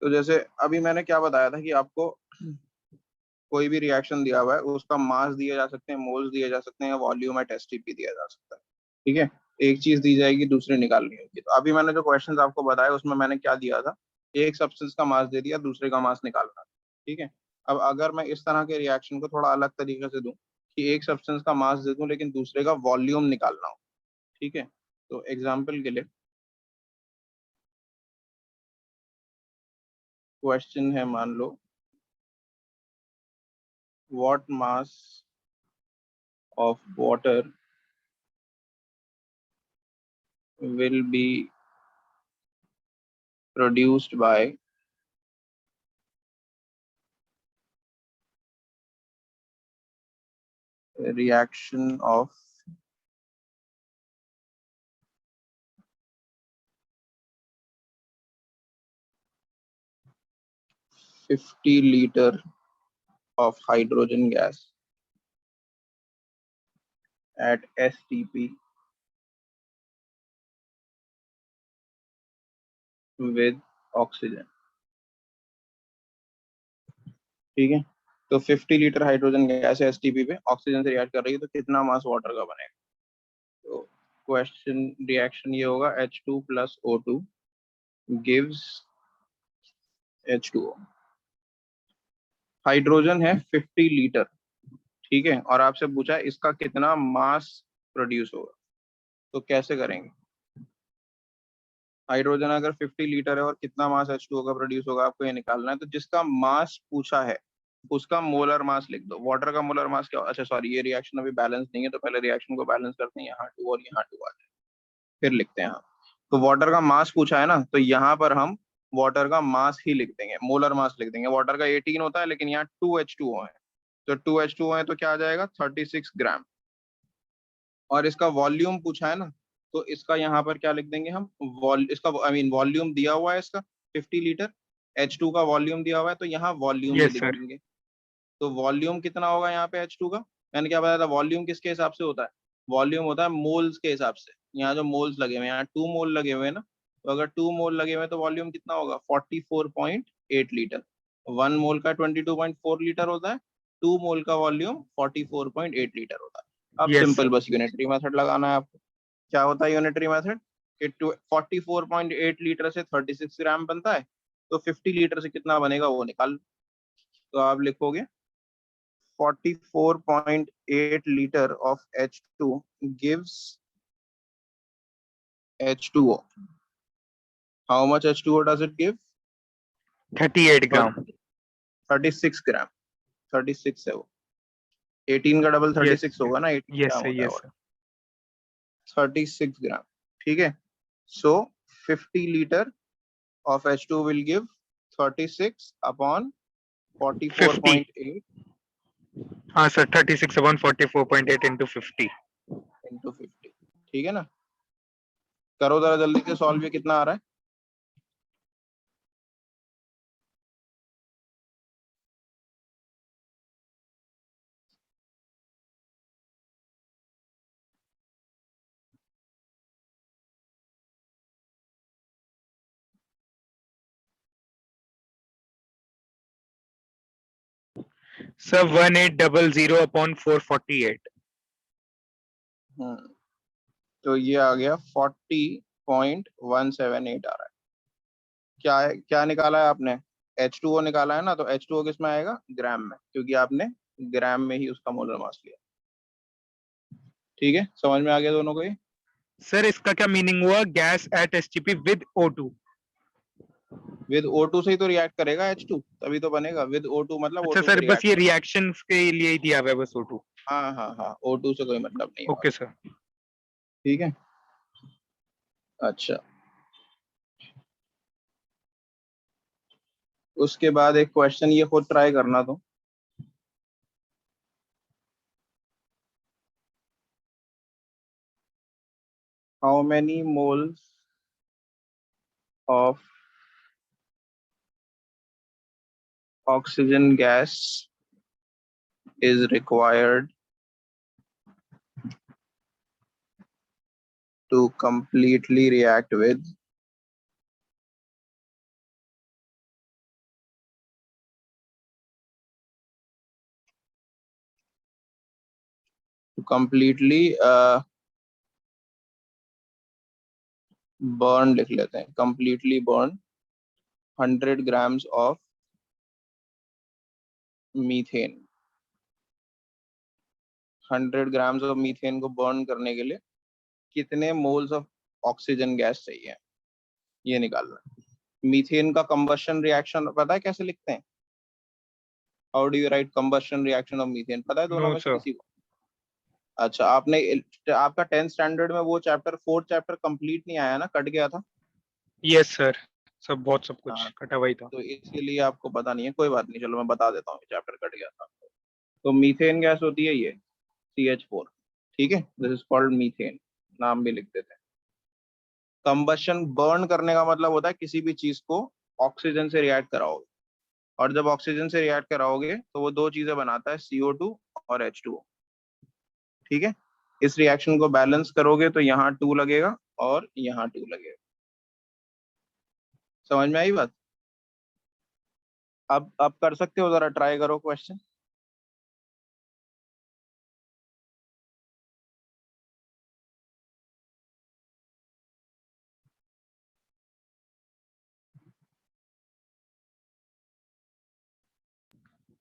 तो जैसे अभी मैंने क्या बताया था कि आपको कोई भी रिएक्शन दिया हुआ है उसका मास दिए जा सकते हैं, मोल्स दिए जा सकते हैं, वॉल्यूम एट एसटीपी दिया जा सकता है। ठीक है, एक चीज दी जाएगी, दूसरी निकालनी होगी। तो अभी मैंने जो क्वेश्चंस आपको बताया उसमें मैंने क्या दिया था, एक सब्सटेंस का मास दे दिया, दूसरे का मास निकालना। ठीक है, अब अगर मैं इस तरह के रिएक्शन को थोड़ा अलग तरीके से दूं कि एक सब्सटेंस का मास दे दूं लेकिन दूसरे का वॉल्यूम निकालना हो। ठीक है, तो एग्जाम्पल के लिए क्वेश्चन है, मान लो what mass of water will be produced by a reaction of 50 liter of hydrogen gas at STP with oxygen। ठीक है, तो 50 लीटर हाइड्रोजन गैस है एसटीपी पे, ऑक्सीजन से रिएक्ट कर रही है, तो कितना मास वाटर का बनेगा? तो क्वेश्चन रिएक्शन ये होगा, H2 plus O2 gives H2O। Hydrogen है 50 लीटर। ठीक है, और आपसे पूछा है इसका कितना मास प्रोड्यूस होगा, तो कैसे करेंगे? हाइड्रोजन अगर 50 लीटर है और कितना मास H2O का प्रोड्यूस होगा आपको ये निकालना है। तो जिसका मास पूछा है उसका मोलर मास लिख दो। वाटर का मोलर मास क्या? अच्छा सॉरी, ये रिएक्शन अभी बैलेंस नहीं है, तो पहले रिएक्शन को बैलेंस करते हैं, यहाँ 2 और यहाँ 2 आ जाए, फिर लिखते हैं। हाँ, तो वाटर का मास पूछा है ना, तो यहाँ पर हम वाटर का मास ही लिख देंगे, मोलर मास लिख देंगे। वाटर का 18 होता है लेकिन यहाँ 2H2O है, तो 2H2O है तो क्या आ जाएगा, 36 ग्राम। और इसका वॉल्यूम पूछा है ना, तो इसका यहाँ पर क्या लिख देंगे हम, इसका आई मीन वॉल्यूम दिया हुआ है इसका 50 लीटर, H2 का वॉल्यूम दिया हुआ है, तो यहाँ वॉल्यूम भी यस लिख सर। देंगे। तो वॉल्यूम कितना होगा यहाँ पे H2 का? मैंने क्या बताया था, वॉल्यूम किसके हिसाब से होता है? वॉल्यूम होता है मोल्स के हिसाब से। यहाँ जो मोल्स लगे हुए हैं, यहाँ 2 मोल लगे हुए हैं ना, तो अगर 2 मोल लगे हुए हैं तो वॉल्यूम कितना होगा, 44.8 लीटर। 1 मोल का 22.4 लीटर होता है, 2 मोल का वॉल्यूम 44.8 लीटर होता है। अब यस सिंपल सर। बस यूनिटरी मेथड लगाना है आपको। क्या होता है यूनिटरी मेथड? कि 44.8 लीटर से 36 ग्राम बनता है, तो 50 लीटर से कितना बनेगा वो निकाल लो। तो आप लिखोगे 44.8 liter of H2 gives H2O. How much H2O does it give? 38 ग्राम। 36 ग्राम। 36 है वो, 18 का डबल यस 36 होगा ना, 18 यस ग्राम सर होता है यस वो, सर। 36 ग्राम। ठीक है, सो 50 liter of H2 will give 36 upon 50। 44.8 हाँ सर, 36/44.8 इंटू 50। into 50। ठीक है ना, करो जरा जल्दी से सॉल्व, ये कितना आ रहा है? सर 1800/448। तो ये आ गया 40.178 आ रहा है। क्या है, क्या निकाला है आपने? H2O निकाला है ना, तो H2O किस में आएगा, ग्राम में, क्योंकि आपने ग्राम में ही उसका मोलर मास लिया। ठीक है, समझ में आ गया दोनों को ये? सर इसका क्या मीनिंग हुआ, gas at STP with O2? With O2 से ही तो रिएक्ट करेगा H2, तभी तो बनेगा। विद O2 मतलब अच्छा O2 से सर, बस रिएक्ट ये कर। रिएक्शन के लिए ही दिया हुआ है बस O2? हाँ हाँ हाँ, O2 से कोई मतलब नहीं ओके होगा। सर। ठीक है, अच्छा। उसके बाद एक क्वेश्चन ये खुद ट्राई करना तो, how many moles of oxygen gas is required to completely react with completely burn लिख लेते हैं, completely burn 100 grams of methane. 100 grams of methane को बर्न करने के लिए कितने मोल्स ऑफ ऑक्सीजन गैस चाहिए, ये निकालना है। मीथेन का कंबशन रिएक्शन पता है कैसे लिखते हैं? How do you right combustion reaction of methane, पता है दोनों No, में से sir. किसी को? अच्छा, आपने आपका 10th स्टैंडर्ड में वो चैप्टर 4th चैप्टर कंप्लीट नहीं आया ना, कट गया था। Yes, sir. सब कुछ हाँ, कटा हुआ ही था। तो इसीलिए आपको पता नहीं है, कोई बात नहीं, चलो मैं बता देता हूँ, चैप्टर कट गया था। तो मीथेन गैस होती है ये CH4, ठीक है, दिस इज कॉल्ड मीथेन, नाम भी लिख देते हैं। कंबशन बर्न करने का मतलब होता है किसी भी चीज को ऑक्सीजन से रिएक्ट कराओगे, और जब ऑक्सीजन से रिएक्ट कराओगे तो वो दो चीजें बनाता है, CO2 और H2O, ठीक है। इस रिएक्शन को बैलेंस करोगे तो यहाँ 2 लगेगा और यहाँ 2 लगेगा। समझ में आई बात? अब आप कर सकते हो, जरा ट्राई करो क्वेश्चन।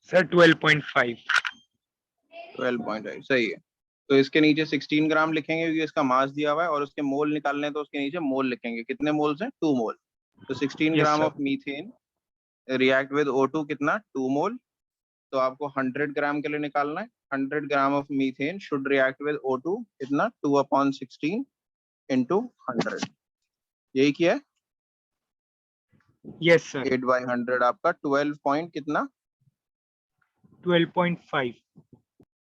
Sir, 12.5. 12.5 सही है। तो इसके नीचे 16 ग्राम लिखेंगे क्योंकि इसका मास दिया हुआ है, और उसके मोल निकालने हैं तो उसके नीचे मोल लिखेंगे, कितने मोल्स हैं? 2 मोल। तो 16 Yes, gram sir. Of methane react with O2 कितना? 2 मोल। तो आपको 100 ग्राम के लिए निकालना है, 100 gram of methane should react with O2 कितना? 2/16 इंटू 100, यही किया है। Yes, sir. 8/100 आपका 12 पॉइंट कितना? 12.5.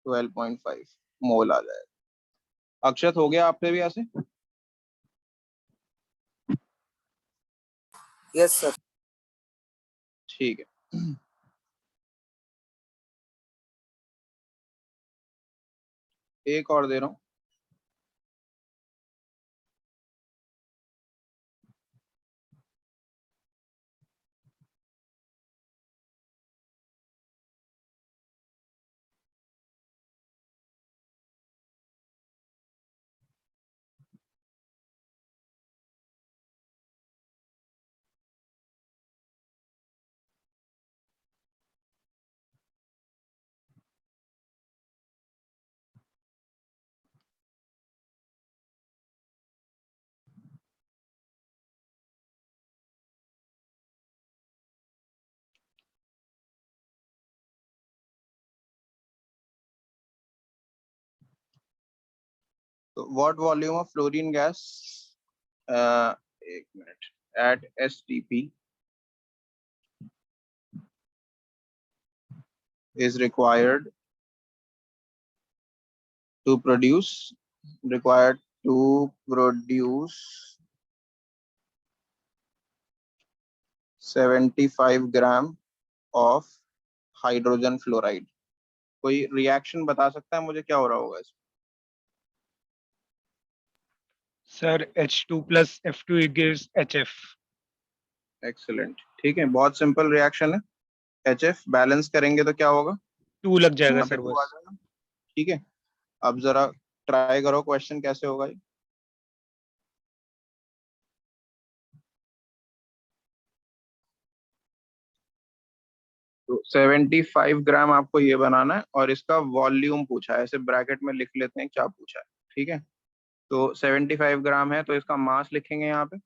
12.5 मोल आ जाएगा। अक्षत हो गया आपने भी ऐसे? Yes sir. ठीक है, एक और दे रहा हूँ। तो what volume of fluorine gas, एक minute, at STP is required to produce 75 gram of hydrogen fluoride. कोई रिएक्शन बता सकता है मुझे क्या हो रहा होगा इसमें? Sir, H2 plus F2 gives HF. Excellent, ठीक है, बहुत सिंपल रिएक्शन है। HF बैलेंस करेंगे तो क्या होगा? 2 लग जाएगा यहाँ पे सर 2 आ बस। जाएगा, ठीक है। अब जरा ट्राई करो क्वेश्चन कैसे होगा ये। तो 75 ग्राम आपको ये बनाना है, और इसका वॉल्यूम पूछा है, ऐसे ब्रैकेट में लिख लेते हैं क्या पूछा है, ठीक है। तो 75 ग्राम है तो इसका मास लिखेंगे यहाँ पे,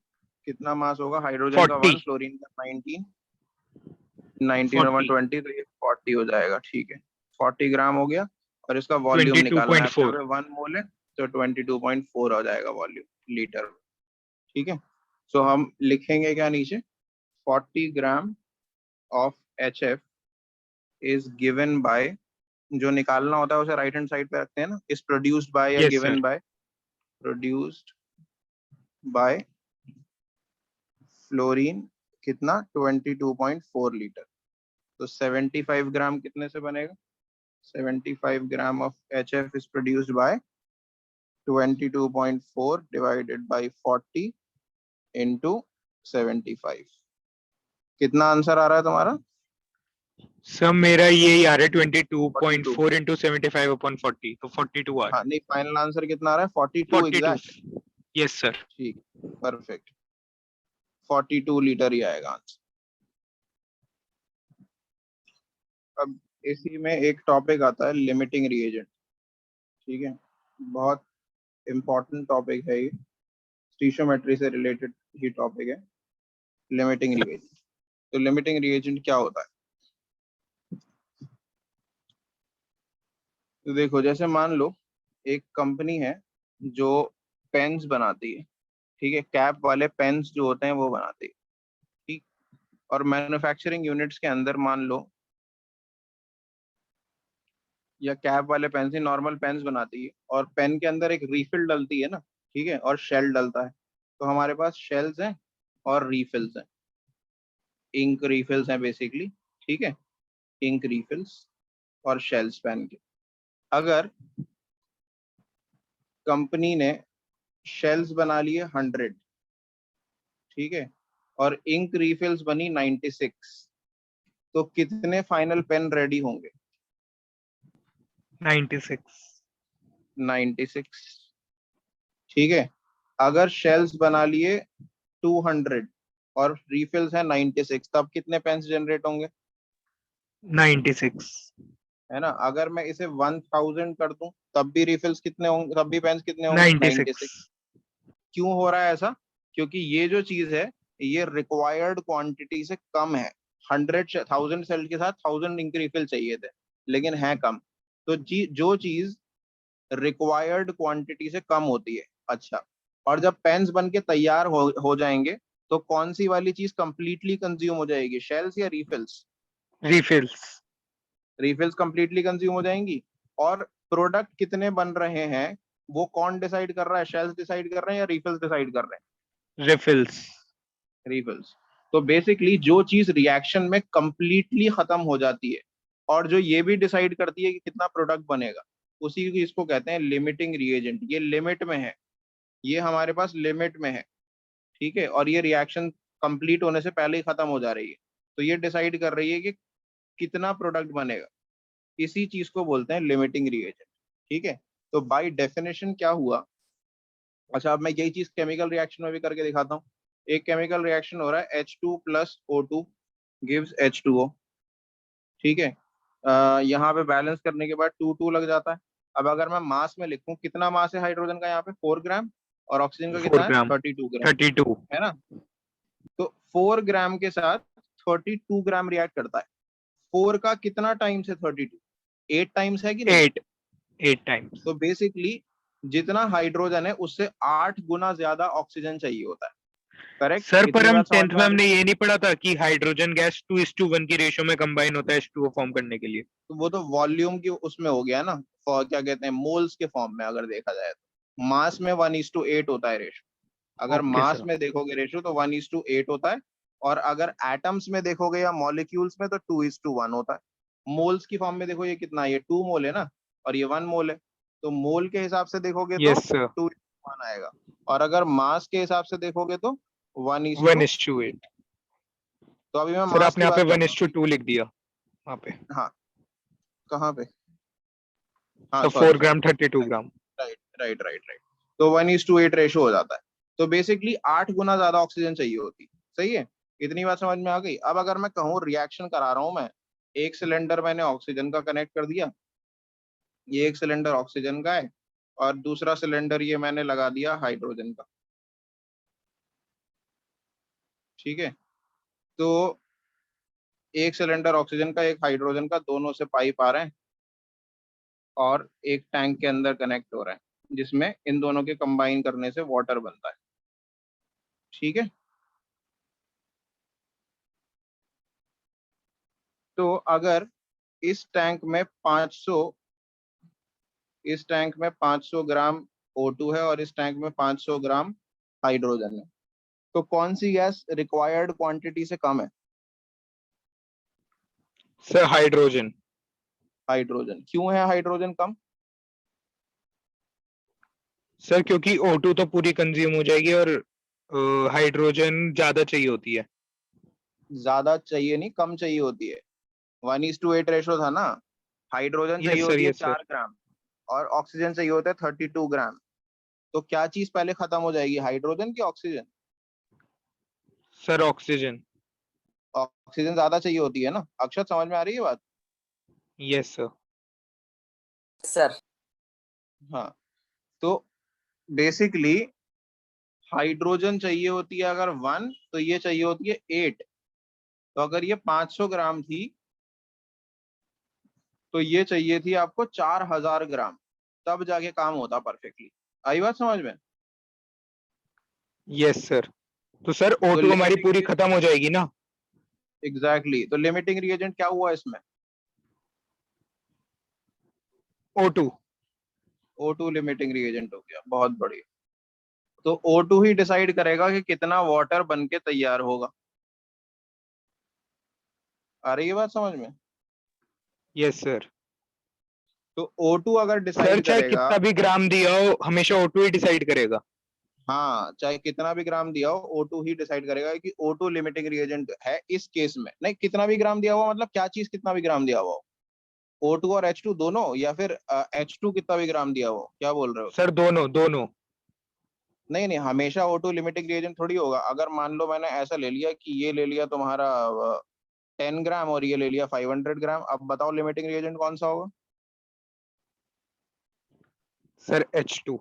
कितना मास होगा? हाइड्रोजन का 1, 40. फ्लोरीन का 19, 19 और 40. 120, तो ये 40 हो जाएगा, ठीक है। 40 ग्राम हो गया, और इसका वॉल्यूम निकालना है, 22.4. 1 मोल है तो 22.4 हो जाएगा वॉल्यूम लीटर, ठीक है। सो हम लिखेंगे क्या नीचे? 40 gram of HF is given by, जो निकालना होता है उसे राइट हैंड साइड पे रखते हैं ना, इज प्रोड्यूस्ड बाय या Yes, sir. Given by? Produced by fluorine कितना? 22.4 लीटर। तो 75 ग्राम कितने से बनेगा? 75 gram of HF is produced by 22.4 divided by 40 into 75। कितना आंसर आ रहा है तुम्हारा? सर मेरा यही आ रहा है 42। 22.4 into 75/40, तो 42 आ रहा हाँ नहीं, फाइनल आंसर कितना आ रहा है? है। 42 42। एग्जैक्ट। Yes sir. ठीक, परफेक्ट, 42 लीटर ही आएगा आंसर। अब इसी में एक टॉपिक आता है लिमिटिंग रिएजेंट। ठीक है, बहुत इंपॉर्टेंट टॉपिक है ये, स्टीशियोमेट्री से रिलेटेड ही टॉपिक है, लिमिटिंग रिएजेंट। तो लिमिटिंग रिएजेंट क्या होता है? तो देखो, जैसे मान लो एक कंपनी है जो पेन्स बनाती है, ठीक है, कैप वाले पेन्स जो होते हैं वो बनाती है, ठीक। और मैन्युफैक्चरिंग यूनिट्स के अंदर मान लो, या कैप वाले पेन ही नॉर्मल पेन्स बनाती है, और पेन के अंदर एक रीफिल डलती है ना, ठीक है, और शेल डलता है। तो हमारे पास शेल्स हैं और रीफिल्स हैं, इंक रीफिल्स हैं बेसिकली, ठीक है, इंक रीफिल्स और शेल्स पेन के। अगर कंपनी ने शेल्स बना लिए 100, ठीक है, और इंक रीफिल्स बनी 96, तो कितने फाइनल पेन रेडी होंगे? 96। 96, ठीक है। अगर शेल्स बना लिए 200 और रीफिल्स है 96, तब कितने पेन्स जनरेट होंगे? 96। है ना। अगर मैं इसे 1000 कर दूं, तब भी रीफिल्स कितने होंगे, तब भी पेन्स कितने होंगे? 96। 96। क्यों हो रहा है ऐसा? क्योंकि ये जो चीज है, ये रिक्वायर्ड क्वांटिटी से कम है। 1000 सेल के साथ 1000 इंक रीफिल चाहिए थे, लेकिन है कम। तो जो चीज रिक्वायर्ड क्वांटिटी से कम होती है, अच्छा, और जब पेन्स बन के तैयार हो जाएंगे, तो कौन सी वाली चीज कंप्लीटली कंज्यूम हो जाएगी, शेल्स या रीफिल्स? रिफिल्स। रीफिल्स कंप्लीटली कंज्यूम हो जाएंगी। और प्रोडक्ट कितने बन रहे हैं, वो कौन डिसाइड कर रहा है? शेल्स डिसाइड कर रहे हैं या रीफिल्स डिसाइड कर रहे रिफिल्स। हैं? रीफिल्स। तो बेसिकली जो चीज रिएक्शन में कंप्लीटली खत्म हो जाती है, और जो ये भी डिसाइड करती है कि कितना प्रोडक्ट बनेगा, उसी की इसको कहते हैं लिमिटिंग रिएजेंट। ये लिमिट में है, ये हमारे पास लिमिट में है, ठीक है, और ये रिएक्शन कंप्लीट होने से पहले ही खत्म हो जा रही है। तो ये डिसाइड कर रही है कि कितना प्रोडक्ट बनेगा, इसी चीज को बोलते हैं लिमिटिंग रिएजेंट, ठीक है। तो बाय डेफिनेशन क्या हुआ? अच्छा, अब मैं यही चीज केमिकल रिएक्शन में भी करके दिखाता हूँ। एक केमिकल रिएक्शन हो रहा है, H2 + O2 गिव्स H2O, ठीक है। यहाँ पे बैलेंस करने के बाद 2 लग जाता है। अब अगर मैं मास में लिखूं, कितना मास है हाइड्रोजन का यहाँ पे? 4 ग्राम। और ऑक्सीजन का कितना फोर है? ग्राम 32 ग्राम, 32। है ना। तो 4 ग्राम के साथ 32 ग्राम रिएक्ट करता है। 4 का कितना टाइम्स है 32? 8 टाइम्स है कि नहीं? 8 टाइम्स। तो बेसिकली जितना हाइड्रोजन है, उससे 8 गुना ज्यादा ऑक्सीजन चाहिए होता है। करेक्ट, सर पर इतनी हम बात समझ 10th में में आ रही? हमने ये नहीं पढ़ा था कि हाइड्रोजन गैस 2:1 की रेशियो में कंबाइन होता है H2O फॉर्म करने के लिए। तो वो तो वॉल्यूम की उसमें हो गया ना, क्या कहते हैं, मोल्स के फॉर्म में अगर देखा जाए तो। मास में 1:8 होता है रेशो। अगर ओके मास सर। में देखोगे रेशो, तो 1:8 होता है। और अगर एटम्स में देखोगे या मॉलिक्यूल्स में, तो 2:1 होता है। मोल्स की फॉर्म में देखो, ये कितना है? ये 2 मोल है ना, और ये 1 मोल है। तो मोल के हिसाब से देखोगे तो यस सर। 2:1 आएगा। और अगर मास के हिसाब से देखोगे तो 1:8। 1:8। तो अभी मैं सर मास आपने की यहाँ पे बात वन करता इज हूँ, टू ठीक टू लिख दिया वहाँ पे। है। हाँ, कहाँ पे? हाँ, तो sorry 4 sorry, gram 32 gram. Right right right right. तो 1:8 रेशो हो जाता है। तो बेसिकली 8 गुना ज्यादा ऑक्सीजन चाहिए होती। सही है, इतनी बात समझ में आ गई। अब अगर मैं कहूँ रिएक्शन करा रहा हूँ मैं, एक सिलेंडर मैंने ऑक्सीजन का कनेक्ट कर दिया, ये एक सिलेंडर ऑक्सीजन का है, और दूसरा सिलेंडर ये मैंने लगा दिया हाइड्रोजन का, ठीक है। तो एक सिलेंडर ऑक्सीजन का, एक हाइड्रोजन का, दोनों से पाइप आ रहे हैं, और एक टैंक के अंदर कनेक्ट हो रहे हैं, जिसमें इन दोनों के कंबाइन करने से वाटर बनता है, ठीक है। तो अगर इस टैंक में 500 इस टैंक में 500 ग्राम O2 है, और इस टैंक में 500 ग्राम हाइड्रोजन है, तो कौन सी गैस रिक्वायर्ड क्वांटिटी से कम है? Sir hydrogen. हाइड्रोजन। क्यों है हाइड्रोजन कम? सर क्योंकि O2 तो पूरी कंज्यूम हो जाएगी और हाइड्रोजन ज्यादा चाहिए होती है। ज्यादा चाहिए नहीं, कम चाहिए होती है। 1:8 रेशो था ना। हाइड्रोजन चाहिए यस सर, होती है यस सर। 4 ग्राम और ऑक्सीजन चाहिए होता है 32 ग्राम। तो क्या चीज पहले खत्म हो जाएगी, हाइड्रोजन की ऑक्सीजन? Sir oxygen. ऑक्सीजन ज्यादा चाहिए होती है ना। अक्षत समझ में आ रही है बात? Yes sir. सर। हाँ। तो बेसिकली हाइड्रोजन चाहिए होती है अगर 1, तो ये चाहिए होती है 8। तो अगर ये 500 ग्राम थी तो ये चाहिए थी आपको 4000 ग्राम, तब जाके काम होता परफेक्टली। आई बात समझ में? Yes sir. तो सर तो O2 हमारी लिमिटिंग, पूरी खत्म हो जाएगी ना? एग्जैक्टली तो लिमिटिंग रिएजेंट क्या हुआ इसमें? O2। O2 लिमिटिंग रिएजेंट हो गया, बहुत बढ़िया। तो O2 ही डिसाइड करेगा कि कितना वाटर बन के तैयार होगा। आ रही है बात समझ में? Yes sir. तो O2 अगर सर डिसाइड चाहे करेगा, कितना भी ग्राम दिया हो, हमेशा O2 ही डिसाइड करेगा। हाँ चाहे कितना भी ग्राम दिया हो, O2 ही डिसाइड करेगा कि O2 लिमिटिंग रिएजेंट है इस केस में। नहीं, कितना भी ग्राम दिया हुआ मतलब क्या चीज कितना भी ग्राम दिया हुआ हो? O2 और H2 दोनों, या फिर H2 कितना भी ग्राम दिया हो? क्या बोल रहे हो? सर दोनों दोनों। नहीं नहीं, हमेशा O2 लिमिटिंग रिएजेंट थोड़ी होगा। अगर मान लो मैंने ऐसा ले लिया कि ये ले लिया तुम्हारा 10 ग्राम और ये ले लिया 500 ग्राम, अब बताओ लिमिटिंग रिएजेंट कौन सा होगा? Sir H2।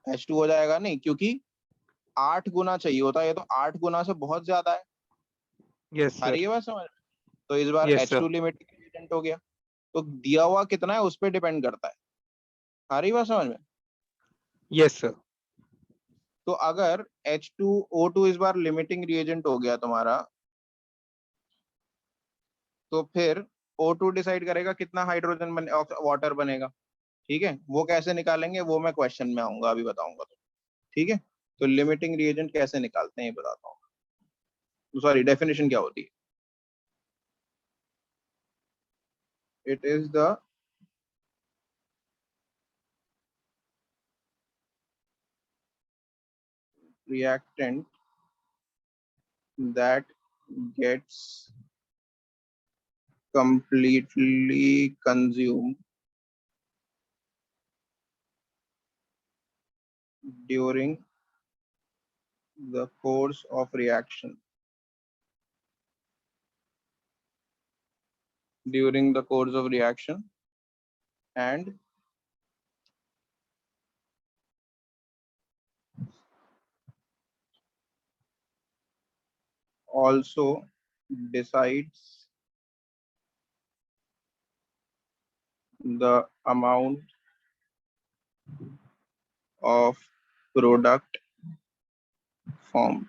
H2 हो जाएगा। नहीं, क्योंकि 8 गुना चाहिए होता है, ये तो 8 गुना से बहुत ज्यादा है। यस आ रही सर। है बात समझ? तो इस बार yes sir. H2 limiting reagent हो गया। तो दिया हुआ कितना है उस पर डिपेंड करता है। आ रही बात समझ में? Yes sir. तो अगर H2O2 इस बार लिमिटिंग रिएजेंट हो गया तुम्हारा, तो फिर O2 डिसाइड करेगा कितना हाइड्रोजन वाटर बनेगा। ठीक है, वो कैसे निकालेंगे वो मैं क्वेश्चन में आऊंगा, अभी बताऊंगा तो। ठीक है, तो लिमिटिंग रिएजेंट कैसे निकालते हैं ये बताता हूँ। सॉरी, डेफिनेशन क्या होती है? It is the reactant that gets completely consumed during the course of reaction. During the course of reaction and also decides the amount of product formed.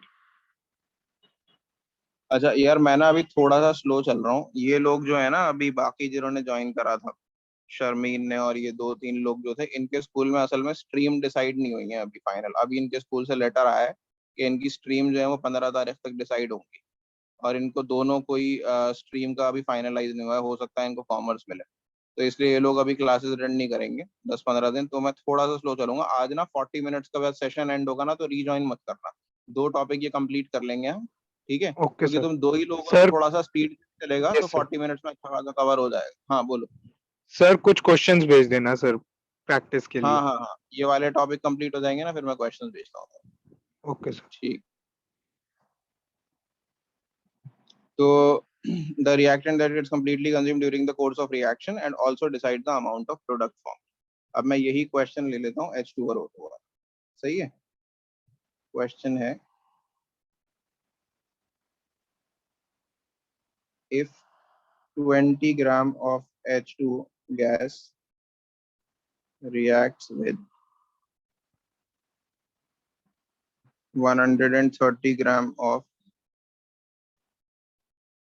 अच्छा यार, मैं ना अभी थोड़ा सा स्लो चल रहा हूँ। ये लोग जो है ना, अभी बाकी जिन्होंने ज्वाइन करा था, शर्मीन ने और ये 2-3 लोग जो थे, इनके स्कूल में असल में स्ट्रीम डिसाइड नहीं हुई है अभी फाइनल। अभी इनके स्कूल से लेटर आया है कि इनकी स्ट्रीम जो है वो 15 तारीख तक डिसाइड होंगी। और इनको दोनों कोई स्ट्रीम का अभी फाइनलाइज नहीं हुआ है, हो सकता है इनको कॉमर्स मिले। तो इसलिए ये लोग अभी क्लासेस अटेंड नहीं करेंगे 10-15 दिन। तो मैं थोड़ा सा स्लो चलूंगा आज ना। 40 मिनट्स का बाद सेशन एंड होगा ना, तो रीजॉइन मत करना। 2 टॉपिक ये कंप्लीट कर लेंगे हम। ठीक है, ओके क्योंकि सर। तुम 2 ही लोग हो तो सर। थोड़ा सा स्पीड चलेगा, तो यस सर। 40 मिनट्स में अच्छा खासा कवर हो जाएगा। हाँ बोलो। सर कुछ क्वेश्चंस भेज देना सर, प्रैक्टिस के लिए। हाँ हाँ हाँ, ये वाले टॉपिक कंप्लीट हो जाएंगे ना, फिर मैं क्वेश्चंस भेजता हूँ। Okay sir. ठीक। तो the reactant that gets completely consumed during the course of reaction and also decide the amount of product formed. अब मैं यही क्वेश्चन ले लेता हूँ H2 और O2 वाला। सही है। क्वेश्चन है, if 20 gram of H2 gas reacts with 130 gram of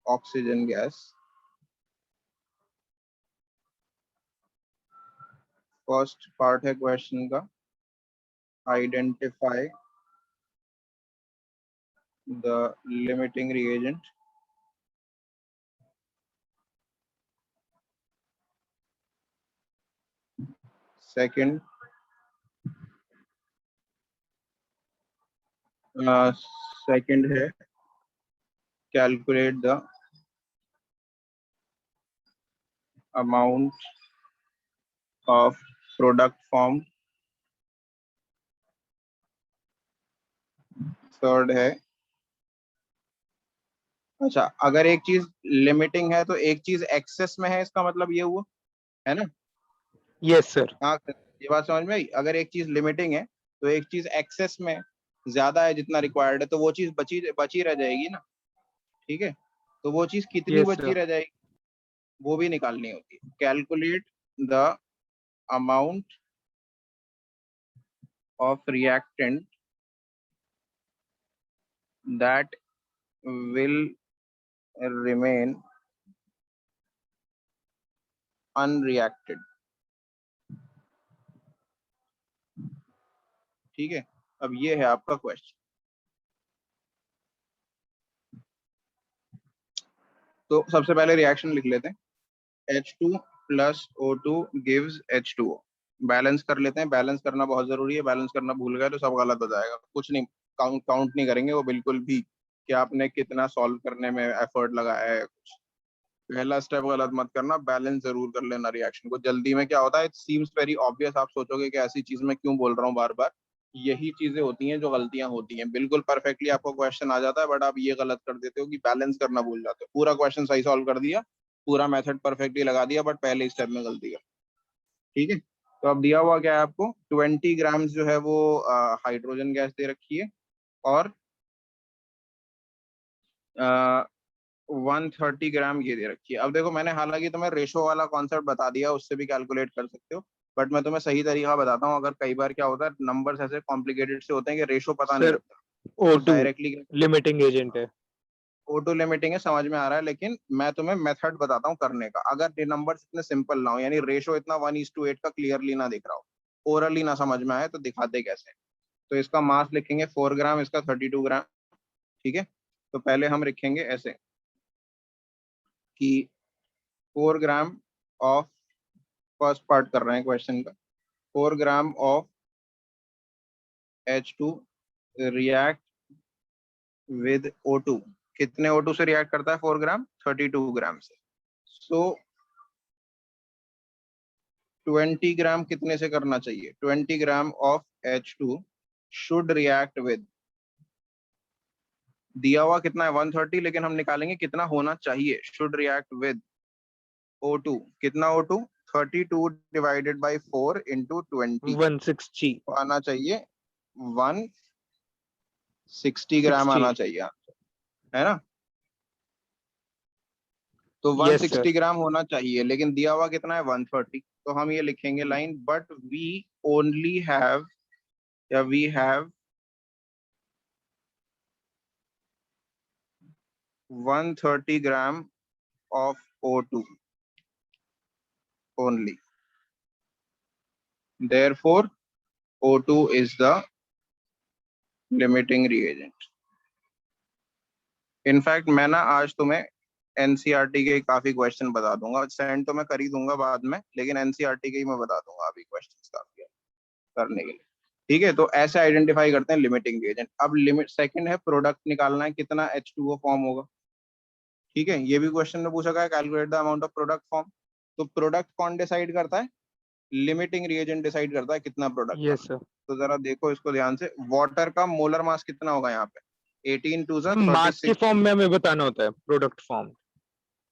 oxygen gas, first part है क्वेश्चन का, identify the limiting reagent. Second, second है calculate the amount of product formed, third है, अच्छा अगर एक चीज लिमिटिंग है तो एक चीज एक्सेस में है, इसका मतलब ये हुआ है ना। Yes sir. हाँ ये बात समझ में आई। अगर एक चीज लिमिटिंग है तो एक चीज एक्सेस में ज्यादा है जितना रिक्वायर्ड है, तो वो चीज बची बची रह जाएगी ना। ठीक है, तो वो चीज कितनी यस बची सर। रह जाएगी वो भी निकालनी होती है। Calculate the amount of reactant that will remain unreacted. ठीक है, अब ये है आपका क्वेश्चन। तो सबसे पहले रिएक्शन लिख लेते हैं, H2 plus O2 gives H2O। Balance कर लेते हैं, बैलेंस करना बहुत जरूरी है, बैलेंस करना भूल गए तो सब गलत हो जाएगा। कुछ नहीं, काउंट नहीं करेंगे वो बिल्कुल भी कि आपने कितना सॉल्व करने में एफर्ट लगाया है। कुछ पहला स्टेप गलत मत करना, बैलेंस जरूर कर लेना रिएक्शन को। जल्दी में क्या होता है, इट सीम्स वेरी ऑब्वियस, आप सोचोगे कि ऐसी चीज मैं क्यों बोल रहा हूँ बार बार। यही चीजें होती हैं जो गलतियां होती हैं। बिल्कुल परफेक्टली आपको क्वेश्चन आ जाता है बट आप ये गलत कर देते हो कि बैलेंस करना भूल जाते हो। पूरा क्वेश्चन सही सॉल्व कर दिया, पूरा मेथड परफेक्टली लगा दिया, बट पहले स्टेप में गलती कर। ठीक है, तो अब दिया हुआ क्या है आपको, 20 ग्राम्स जो है वो हाइड्रोजन गैस दे रखी है और 130 ग्राम ये दे रखी है। अब देखो मैंने हालांकि तुम्हें रेशो वाला कॉन्सेप्ट बता दिया, उससे भी कैलकुलेट कर सकते हो, बट मैं तुम्हें सही तरीका बताता हूँ। अगर कई बार क्या होता है, नंबर्स ऐसे कॉम्प्लिकेटेड से होते हैं कि रेशो पता नहीं सर लगता, तो O2 डायरेक्टली लिमिटिंग एजेंट है। ऑटो लिमिटिंग है, समझ में आ रहा है, लेकिन मैं तुम्हें मेथड बताता हूँ करने का। अगर ये नंबर इतने सिंपल ना हो, यानी रेशो इतना 1:8 का क्लियरली ना दिख रहा हो, ओरली ना समझ में आए, तो दिखाते कैसे। तो इसका मास लिखेंगे 4 ग्राम, इसका 32 ग्राम। ठीक है, तो पहले हम लिखेंगे ऐसे कि 4 ग्राम ऑफ, फर्स्ट पार्ट कर रहे हैं क्वेश्चन का, 4 ग्राम of H2 react with O2। कितने O2 से रिएक्ट करता है 4 ग्राम, 32 ग्राम से। सो 20 ग्राम कितने से करना चाहिए, 20 gram of H2 should react with, दिया हुआ कितना है 130, लेकिन हम निकालेंगे कितना होना चाहिए, शुड रिएक्ट विद O2। कितना O2, 32 डिवाइडेड बाई 4 इंटू 20, 160। तो आना चाहिए 160 ग्राम आना चाहिए, है ना। तो यस सर। 160 ग्राम होना चाहिए, लेकिन दिया हुआ कितना है 130। तो हम ये लिखेंगे line, but we only have, या we have 130 gram of O2 only. Therefore, O2 is the limiting reagent. In fact, मैं ना आज तुम्हें एनसीईआरटी के काफी क्वेश्चन बता दूंगा, सेंड तो मैं कर ही दूंगा बाद में, लेकिन एनसीईआरटी के ही मैं बता दूंगा अभी क्वेश्चन काफी करने के लिए। ठीक है, तो ऐसे आइडेंटिफाई करते हैं लिमिटिंग रिएजेंट। अब लिमिट सेकंड है, प्रोडक्ट निकालना है, कितना H2O फॉर्म होगा। ठीक है, ये भी क्वेश्चन में पूछा गया, calculate the amount of product form. तो प्रोडक्ट कौन डिसाइड करता है, लिमिटिंग रिएजेंट डिसाइड करता है कितना प्रोडक्ट यस बना। सर। तो जरा देखो इसको ध्यान से, वाटर का मोलर मास कितना होगा यहाँ पे, 18 टू मास के 36। फॉर्म में हमें बताना होता है प्रोडक्ट फॉर्म।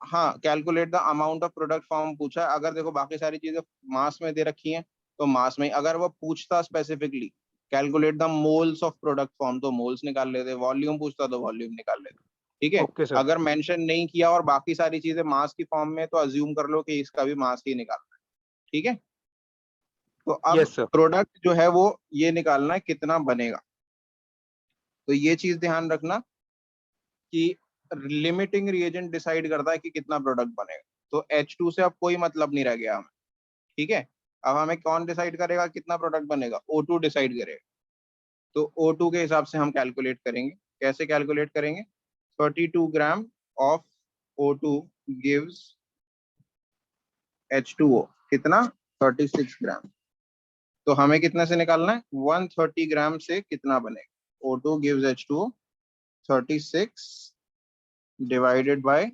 हाँ, calculate the amount of product form पूछा है। अगर देखो बाकी सारी चीजें मास में दे रखी हैं तो मास में, अगर वो पूछता specifically calculate the moles of product form तो मोल्स निकाल लेते, वॉल्यूम पूछता तो वॉल्यूम निकाल लेते। ठीक है, ओके सर। अगर मेंशन नहीं किया और बाकी सारी चीजें मास की फॉर्म में, तो अज्यूम कर लो कि इसका भी मास ही निकालना है। ठीक है, तो अब यस सर। प्रोडक्ट जो है वो ये निकालना है कितना बनेगा। तो ये चीज ध्यान रखना कि लिमिटिंग रिएजेंट डिसाइड करता है कि कितना प्रोडक्ट बनेगा। तो H2 से अब कोई मतलब नहीं रह गया हमें। ठीक है, अब हमें कौन डिसाइड करेगा कितना प्रोडक्ट बनेगा, O2 डिसाइड करेगा। तो O2 के हिसाब से हम कैलकुलेट करेंगे। कैसे कैलकुलेट करेंगे, 32 gram of O2 gives H2O, कितना 36 ग्राम। तो हमें कितने से निकालना है, 130 ग्राम से कितना बनेगा, O2 gives H2O 36 divided by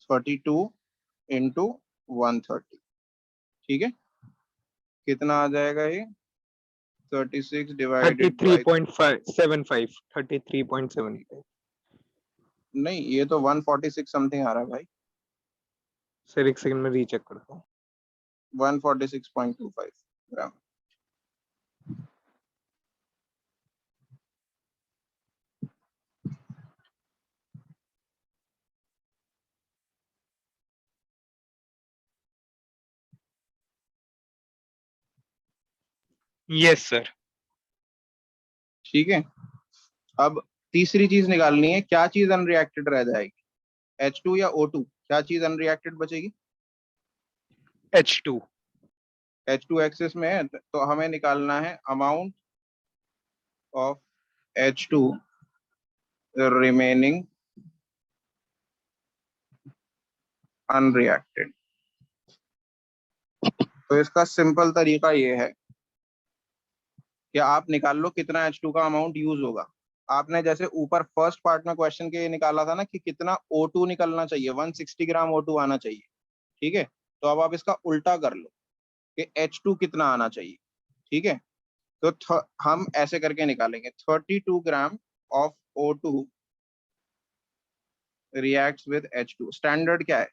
32 into 130, ठीक है। कितना आ जाएगा ये? 36 डिवाइडेड बाय 33.75 33.75 नहीं, ये तो 146 समथिंग आ रहा है भाई। सर एक सेकंड में रीचेक करता हूँ। 146.25 ग्राम। Yes sir. ठीक है, अब तीसरी चीज निकालनी है, क्या चीज अनरिएक्टेड रह जाएगी, H2 या O2? क्या चीज अनरिएक्टेड बचेगी? H2 H2 एक्सेस में है, तो हमें निकालना है amount of H2 remaining unreacted. तो इसका सिंपल तरीका ये है कि आप निकाल लो कितना H2 का अमाउंट यूज होगा। आपने जैसे ऊपर फर्स्ट पार्ट में क्वेश्चन के ये निकाला था ना कि कितना O2 निकलना चाहिए, 160 ग्राम O2 आना चाहिए, ठीक है। तो अब आप इसका उल्टा कर लो कि H2 कितना आना चाहिए, ठीक है। तो हम ऐसे करके निकालेंगे 32 gram of O2 reacts with H2। Standard क्या है,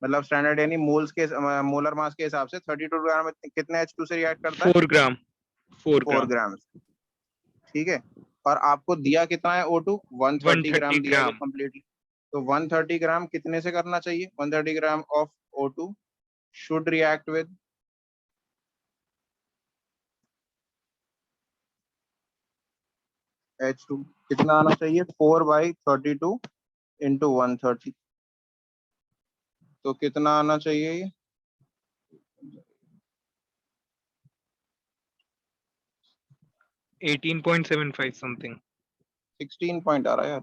मतलब स्टैंडर्ड यानी मोल्स के मोलर मास के हिसाब से 32 ग्राम में कितने H2 से रिएक्ट करता है? 4 ग्राम 4 4 ग्राम ग्राम, ठीक है। और आपको दिया कितना है O2? 130 ग्राम 130 दिया है जो ग्राम कंप्लीटली। तो 130 ग्राम कितने से करना चाहिए? 130 gram of O2 should react with H2। कितना आना चाहिए? 4/32 इंटू 130। तो कितना आना चाहिए ये? 18.75 समथिंग 16 पॉइंट आ रहा है यार।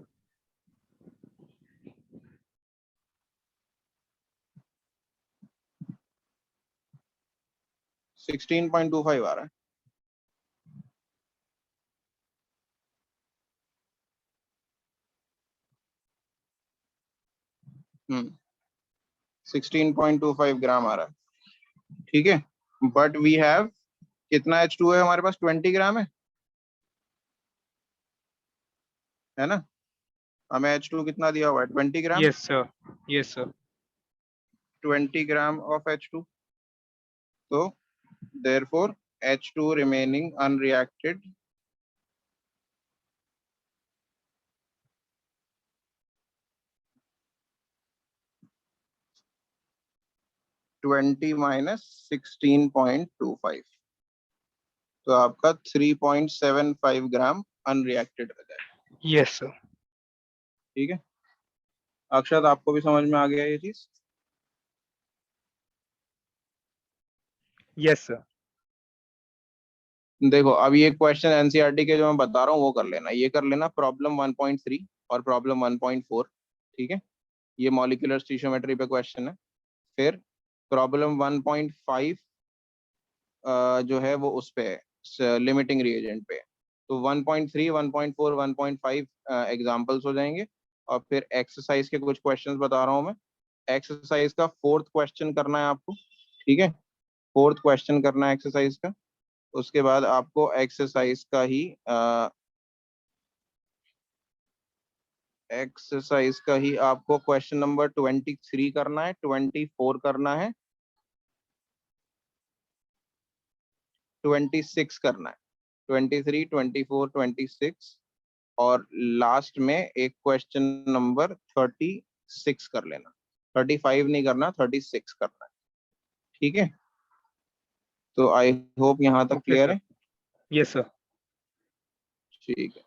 $16.25 आ रहा है। हम्म 16.25 ग्राम आ रहा है, ठीक है। बट वी हैव कितना H2 है हमारे पास? 20 ग्राम है ना। हमें H2 कितना दिया हुआ है? 20 gram. Yes sir yes sir 20 gram of H2। तो therefore H2 remaining unreacted -16.25, तो आपका 3.75 ग्राम अनरिएक्टेड रह जाएगा, यस सर ठीक है। अक्षत आपको भी समझ में आ गया ये चीज? यस सर देखो अब ये क्वेश्चन एनसीईआरटी के जो मैं बता रहा हूँ वो कर लेना, ये कर लेना प्रॉब्लम 1.3 और प्रॉब्लम 1.4, ठीक है। ये मॉलिक्यूलर स्टीशियोमेट्री पे क्वेश्चन है। फिर प्रॉब्लम 1.5 जो है वो उस पे है, लिमिटिंग रिएजेंट पे। तो 1.3 1.4 1.5 एग्जांपल्स हो जाएंगे। और फिर एक्सरसाइज के कुछ क्वेश्चंस बता रहा हूँ मैं। एक्सरसाइज का 4th क्वेश्चन करना है आपको, ठीक है। 4th क्वेश्चन करना है एक्सरसाइज का। उसके बाद आपको एक्सरसाइज का ही आपको क्वेश्चन नंबर 23 करना है, 24 करना है, 26 करना है। 23 24 26 और लास्ट में एक क्वेश्चन नंबर 36 कर लेना। 35 नहीं करना, 36 करना है, ठीक है। तो आई होप यहाँ तक ओके क्लियर सर है। यस सर ठीक है।